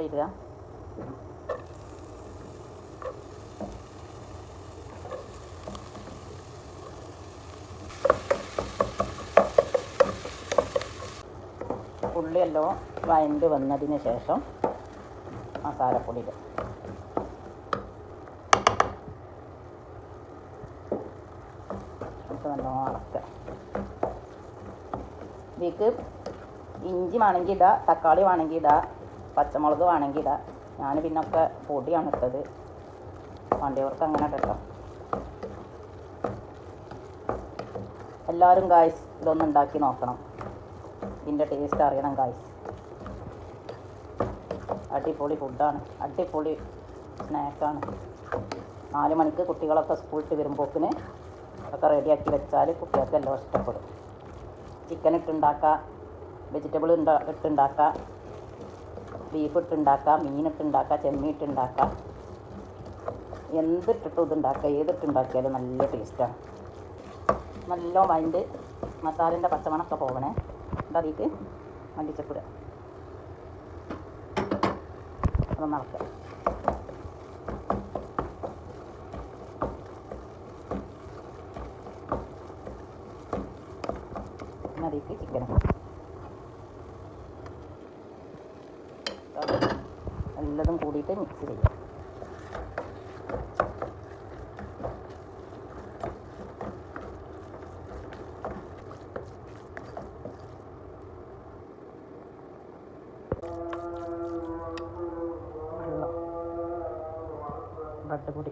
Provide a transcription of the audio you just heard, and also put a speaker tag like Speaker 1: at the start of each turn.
Speaker 1: ഉള്ളി ഇടുക. ഉള്ളിയെല്ലാം വഴണ്ട് വന്നതിന് ശേഷം മസാലപ്പൊടി ഇടുക. നല്ലോണം ഇളക്കുക. ഇതിലേക്ക് ഇഞ്ചി വേണമെങ്കിൽ ഇടുക, തക്കാളി വേണമെങ്കിൽ ഇടുക, പച്ചമുളക് വേണമെങ്കിൽ ഇടുക. ഞാൻ പിന്നൊക്കെ പൊടിയാണ് ഇട്ടത്. വേണ്ടിയവർക്ക് അങ്ങനെ ഇട്ടോ. എല്ലാവരും ഗായ്സ് ഇതൊന്ന് ഉണ്ടാക്കി നോക്കണം. ഇതിൻ്റെ ടേസ്റ്റ് അറിയണം ഗായ്സ്. അടിപൊളി ഫുഡാണ്, അടിപൊളി സ്നാക്കാണ്. 4 മണിക്ക് കുട്ടികളൊക്കെ സ്കൂളിട്ട് വരുമ്പോക്കിന് ഒക്കെ റെഡിയാക്കി വെച്ചാൽ കുട്ടികൾക്ക് എല്ലാം ഇഷ്ടപ്പെടും. ചിക്കൻ ഇട്ടുണ്ടാക്കാം, വെജിറ്റബിൾ ഇട്ടുണ്ടാക്കാം, ബീഫ് ഇട്ടുണ്ടാക്കാം, മീൻ ഇട്ടുണ്ടാക്കാം, ചെമ്മീൻ ഇട്ടുണ്ടാക്കാം. എന്തിട്ടിട്ടും ഇതുണ്ടാക്കുക, ഏതിട്ടുണ്ടാക്കിയാലും നല്ല ടേസ്റ്റാണ്. നല്ല വഴണ്ട് മസാലേൻ്റെ പച്ചമണമൊക്കെ പോകണേ. അതിലേക്ക് മല്ലിച്ചപ്പിടുക. അതൊന്ന് ഇളക്കുക. അതിലേക്ക് ചിക്കൻ എല്ലതും കൂടിയിട്ട് മിക്സ് ചെയ്യുക. ബ്രെഡ് പൊടി